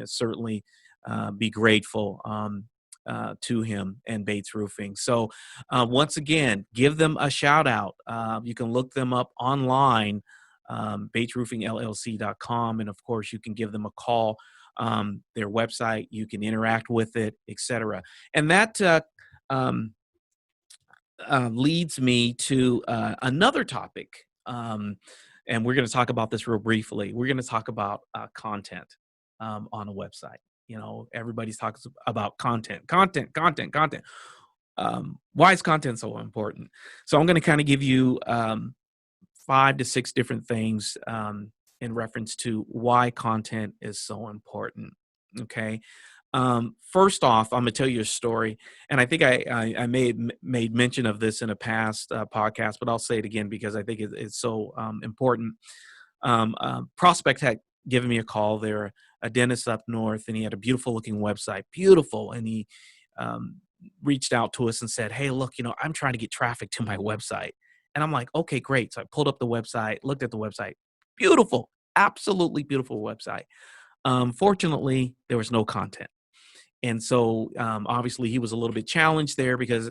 certainly be grateful to him and Bates Roofing. So once again, give them a shout out. You can look them up online, batesroofingllc.com. And of course, you can give them a call, their website, you can interact with it, etc. And that leads me to another topic. And we're going to talk about this real briefly. We're going to talk about content on a website. Everybody's talking about content. Why is content so important? So I'm going to kind of give you 5 to 6 different things in reference to why content is so important. Okay. First off, I'm going to tell you a story, and I think I may have made mention of this in a past podcast, but I'll say it again because I think it's so important. Prospect had given me a call. They're a dentist up north, and he had a beautiful looking website, beautiful. And he reached out to us and said, "Hey, look, I'm trying to get traffic to my website." And I'm like, "Okay, great." So I pulled up the website, looked at the website, beautiful, absolutely beautiful website. Fortunately, there was no content. And so obviously he was a little bit challenged there because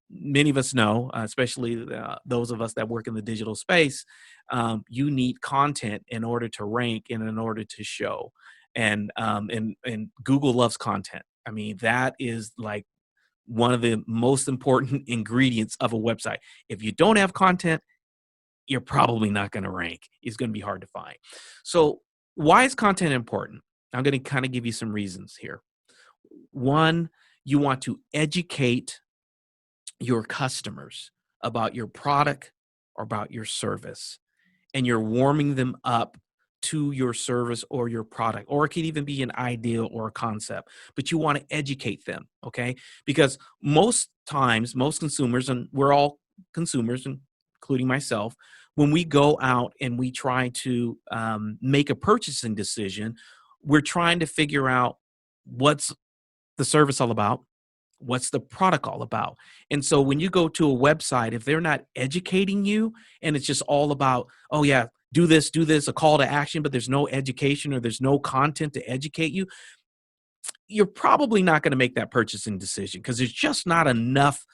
many of us know, especially those of us that work in the digital space, you need content in order to rank and in order to show. And Google loves content. I mean, that is like one of the most important ingredients of a website. If you don't have content, you're probably not going to rank. It's going to be hard to find. So why is content important? I'm going to kind of give you some reasons here. One, you want to educate your customers about your product or about your service, and you're warming them up to your service or your product, or it could even be an ideal or a concept, but you want to educate them, okay? Because most times, most consumers, and we're all consumers, including myself, when we go out and we try to make a purchasing decision, we're trying to figure out what's the service all about, what's the product all about. And so when you go to a website, if they're not educating you and it's just all about, oh yeah, do this, a call to action, but there's no education or there's no content to educate you, you're probably not going to make that purchasing decision because there's just not enough,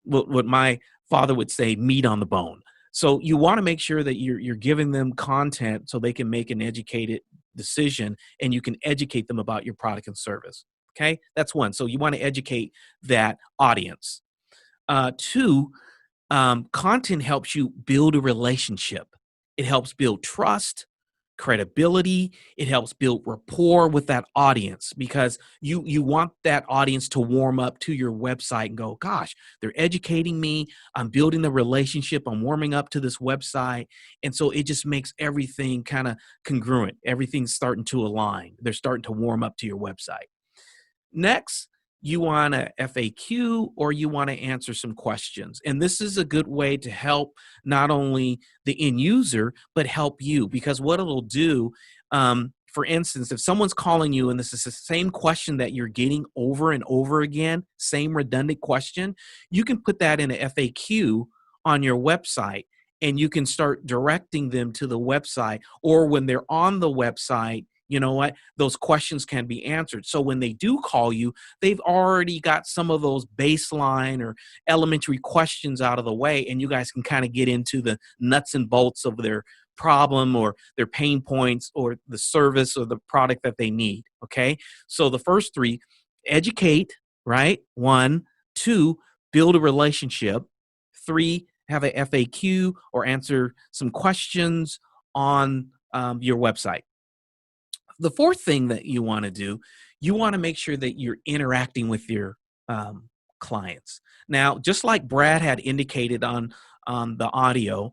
what my father would say, meat on the bone. So you want to make sure that you're giving them content so they can make an educated decision and you can educate them about your product and service. Okay, that's one. So you want to educate that audience. Two, content helps you build a relationship. It helps build trust, credibility. It helps build rapport with that audience because you want that audience to warm up to your website and go, gosh, they're educating me. I'm building the relationship. I'm warming up to this website. And so it just makes everything kind of congruent. Everything's starting to align. They're starting to warm up to your website. Next, you want a FAQ or you want to answer some questions. And this is a good way to help not only the end user, but help you, because what it'll do, for instance, if someone's calling you and this is the same question that you're getting over and over again, same redundant question, you can put that in an FAQ on your website and you can start directing them to the website, or when they're on the website, you know what? Those questions can be answered. So when they do call you, they've already got some of those baseline or elementary questions out of the way, and you guys can kind of get into the nuts and bolts of their problem or their pain points or the service or the product that they need. Okay. So the first 3, educate, right? 1, 2, build a relationship. 3, have a FAQ or answer some questions on your website. The fourth thing that you want to do, you want to make sure that you're interacting with your clients. Now, just like Brad had indicated on the audio,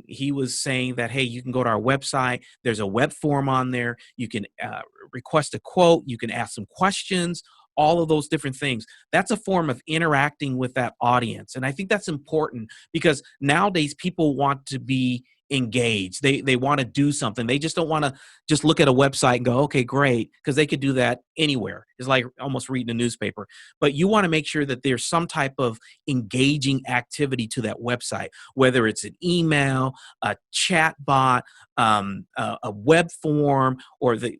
he was saying that, hey, you can go to our website. There's a web form on there. You can request a quote. You can ask some questions, all of those different things. That's a form of interacting with that audience. And I think that's important because nowadays people want to be engaged. They want to do something. They just don't want to just look at a website and go, okay, great, because they could do that anywhere. It's like almost reading a newspaper. But you want to make sure that there's some type of engaging activity to that website, whether it's an email, a chat bot, a web form, or they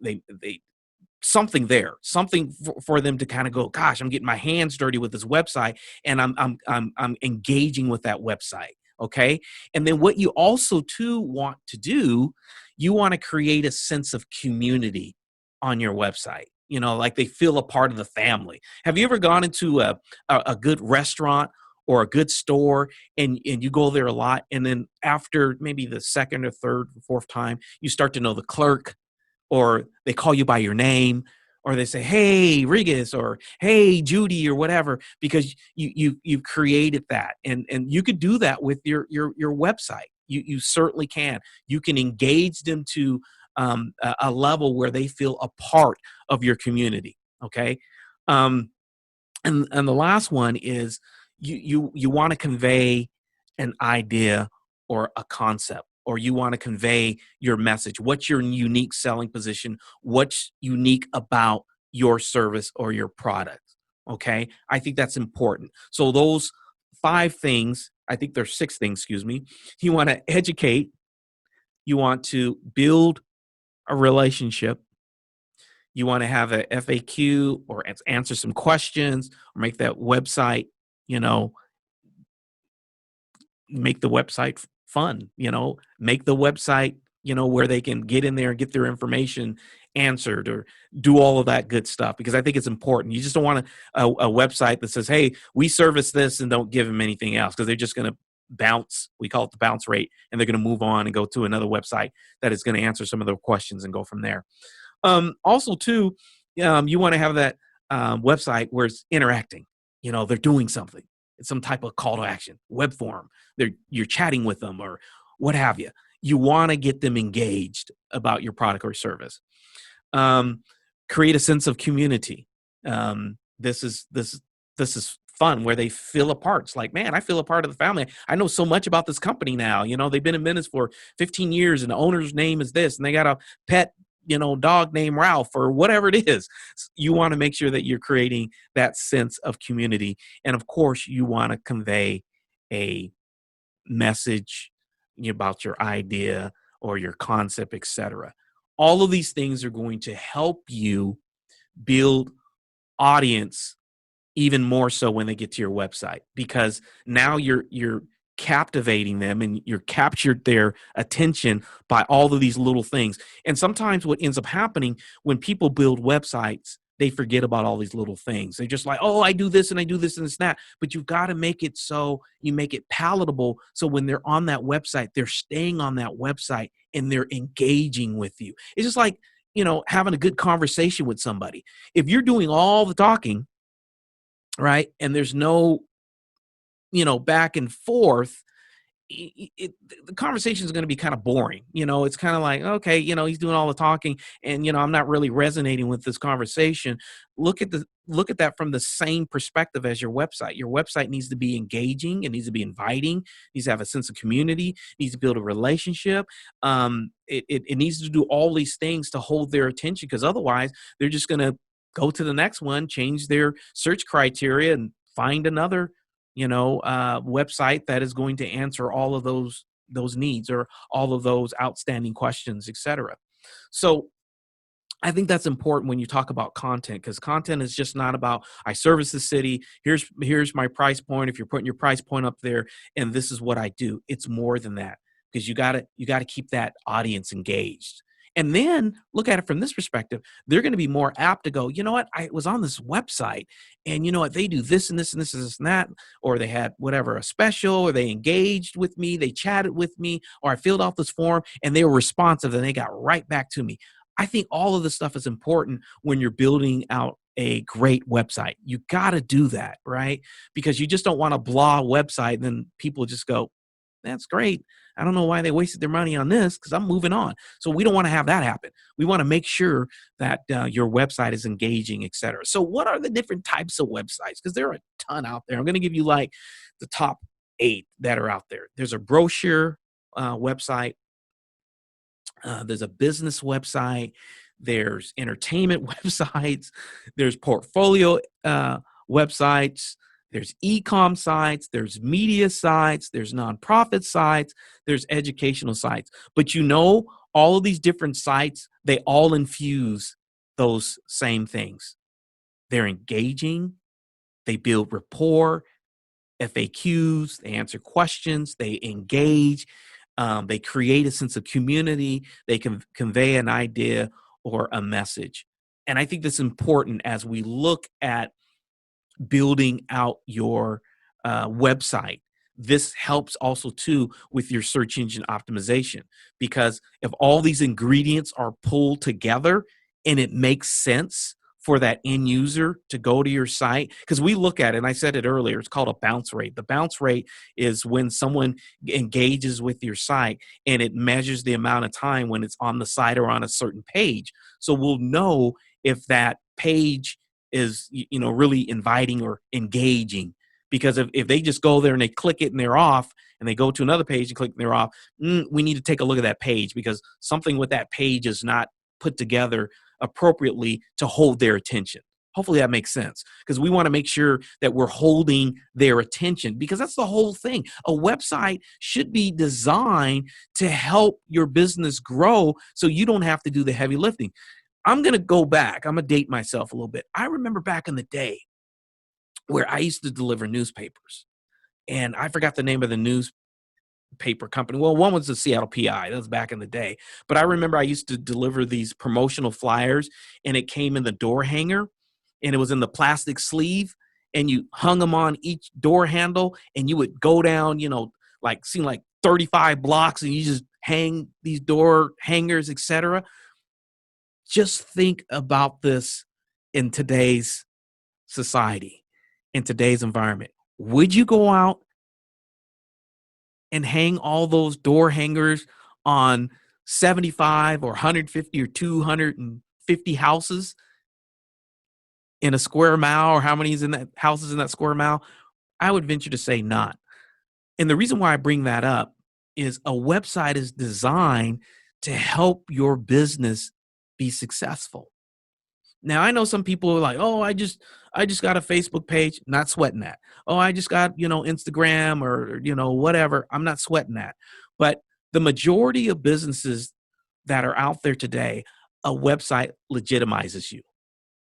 something there, something for them to kind of go, gosh, I'm getting my hands dirty with this website, and I'm engaging with that website. Okay. And then what you also too want to do, you want to create a sense of community on your website. Like they feel a part of the family. Have you ever gone into a good restaurant or a good store, and you go there a lot, and then after maybe the second or third or fourth time, you start to know the clerk, or they call you by your name, or they say, "Hey, Regas," or "Hey, Judy," or whatever, because you've created that, and you could do that with your website. You certainly can. You can engage them to a level where they feel a part of your community. Okay, um, and the last one is you want to convey an idea or a concept, or you want to convey your message. What's your unique selling position? What's unique about your service or your product? Okay, I think that's important. So those 5 things, I think there's 6 things, excuse me. You want to educate, you want to build a relationship, you want to have a FAQ or answer some questions, or make that website, you know, make the website fun, make the website, where they can get in there and get their information answered, or do all of that good stuff, because I think it's important. You just don't want a website that says, "Hey, we service this," and don't give them anything else, because they're just going to bounce. We call it the bounce rate, and they're going to move on and go to another website that is going to answer some of their questions and go from there. Also, too, you want to have that website where it's interacting. They're doing something. It's some type of call to action, web form. You're chatting with them or what have you. You want to get them engaged about your product or service. Um, Create a sense of community. This is fun, where they feel a part. It's like, man, I feel a part of the family. I know so much about this company now. They've been in business for 15 years, and the owner's name is this, and they got a pet, dog named Ralph, or whatever it is. You want to make sure that you're creating that sense of community. And of course, you want to convey a message about your idea or your concept, etc. All of these things are going to help you build audience even more so when they get to your website, because now you're captivating them, and you're captured their attention by all of these little things. And sometimes what ends up happening when people build websites, they forget about all these little things. They're just like, "Oh, I do this and I do this and it's that." But you've got to make it so you make it palatable, so when they're on that website, they're staying on that website and they're engaging with you. It's just like, having a good conversation with somebody. If you're doing all the talking, right, and there's no, back and forth, the conversation is going to be kind of boring. It's kind of like, okay, he's doing all the talking, and I'm not really resonating with this conversation. Look at that from the same perspective as your website. Your website needs to be engaging, it needs to be inviting, it needs to have a sense of community, it needs to build a relationship. It needs to do all these things to hold their attention, because otherwise they're just going to go to the next one, change their search criteria, and find another website that is going to answer all of those needs, or all of those outstanding questions, etc. So I think that's important when you talk about content, because content is just not about, I service the city, here's my price point, if you're putting your price point up there, and this is what I do. It's more than that, because you got to keep that audience engaged. And then look at it from this perspective. They're going to be more apt to go, "You know what? I was on this website, and you know what? They do this and this and this and this and that," or they had whatever, a special, or they engaged with me, they chatted with me, or I filled out this form and they were responsive and they got right back to me. I think all of this stuff is important when you're building out a great website. You got to do that, right? Because you just don't want a blah website and then people just go, "That's great. I don't know why they wasted their money on this, because I'm moving on." So we don't want to have that happen. We want to make sure that your website is engaging, etc. So what are the different types of websites? Because there are a ton out there. I'm going to give you like the top 8 that are out there. There's a brochure website. There's a business website. There's entertainment websites. There's portfolio websites. There's e-com sites. There's media sites. There's nonprofit sites. There's educational sites. But all of these different sites, they all infuse those same things. They're engaging, they build rapport, FAQs, they answer questions, they engage, they create a sense of community, they can convey an idea or a message. And I think that's important as we look at building out your website. This helps also too with your search engine optimization, because if all these ingredients are pulled together and it makes sense for that end user to go to your site, because we look at it, and I said it earlier, it's called a bounce rate. The bounce rate is when someone engages with your site, and it measures the amount of time when it's on the site or on a certain page. So we'll know if that page is really inviting or engaging, because if they just go there and they click it and they're off, and they go to another page and click and they're off, we need to take a look at that page, because something with that page is not put together appropriately to hold their attention. Hopefully that makes sense, because we want to make sure that we're holding their attention, because that's the whole thing. A website should be designed to help your business grow so you don't have to do the heavy lifting. I'm going to go back. I'm going to date myself a little bit. I remember back in the day where I used to deliver newspapers, and I forgot the name of the newspaper company. Well, one was the Seattle PI. That was back in the day. But I remember I used to deliver these promotional flyers, and it came in the door hanger, and it was in the plastic sleeve, and you hung them on each door handle, and you would go down, seem like 35 blocks, and you just hang these door hangers, etc. Just think about this in today's society, in today's environment. Would you go out and hang all those door hangers on 75 or 150 or 250 houses in a square mile, or how many is in that houses in that square mile? I would venture to say not. And the reason why I bring that up is a website is designed to help your business be successful. Now, I know some people are like, "Oh, I just got a Facebook page." Not sweating that. "Oh, I just got, Instagram or, whatever." I'm not sweating that. But the majority of businesses that are out there today, a website legitimizes you.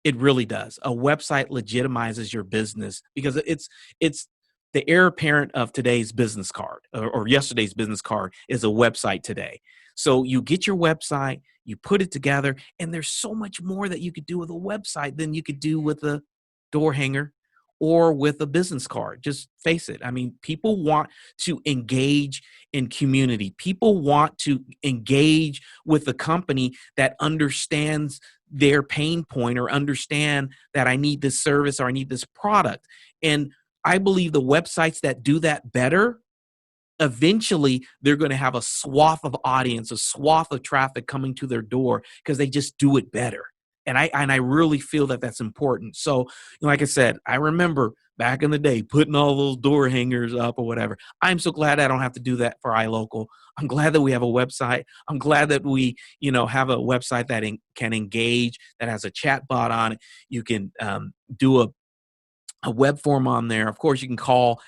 It really does. A website legitimizes your business, because it's the heir apparent of today's business card, or yesterday's business card is a website today. So you get your website, you put it together, and there's so much more that you could do with a website than you could do with a door hanger or with a business card. Just face it. I mean, people want to engage in community. People want to engage with a company that understands their pain point, or understand that I need this service or I need this product. And I believe the websites that do that better, eventually they're going to have a swath of audience, a swath of traffic coming to their door, because they just do it better. And I really feel that that's important. So, like I said, I remember back in the day putting all those door hangers up or whatever. I'm so glad I don't have to do that for iLocal. I'm glad that we have a website. I'm glad that we, have a website that can engage, that has a chat bot on it. You can do a web form on there. Of course, you can call,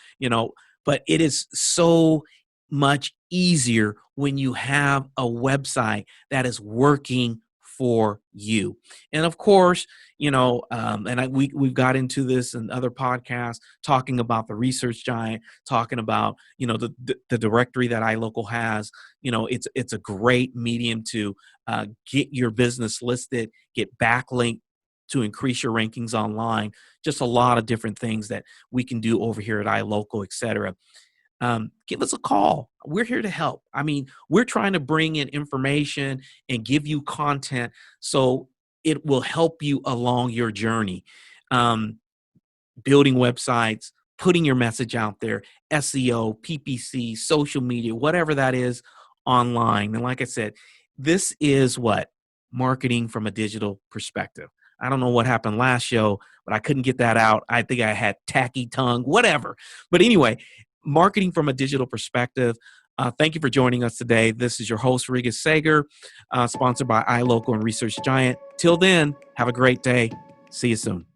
but it is so much easier when you have a website that is working for you. And of course, we've got into this in other podcasts, talking about the research giant, talking about, the directory that iLocal has. It's a great medium to get your business listed, get backlink to increase your rankings online. Just a lot of different things that we can do over here at iLocal, et cetera. Give us a call. We're here to help. I mean, we're trying to bring in information and give you content so it will help you along your journey. Building websites, putting your message out there, SEO, PPC, social media, whatever that is online. And like I said, this is what marketing from a digital perspective. I don't know what happened last show, but I couldn't get that out. I think I had tacky tongue, whatever. But anyway, marketing from a digital perspective. Thank you for joining us today. This is your host, Regas Sager, sponsored by iLocal and Research Giant. Till then, have a great day. See you soon.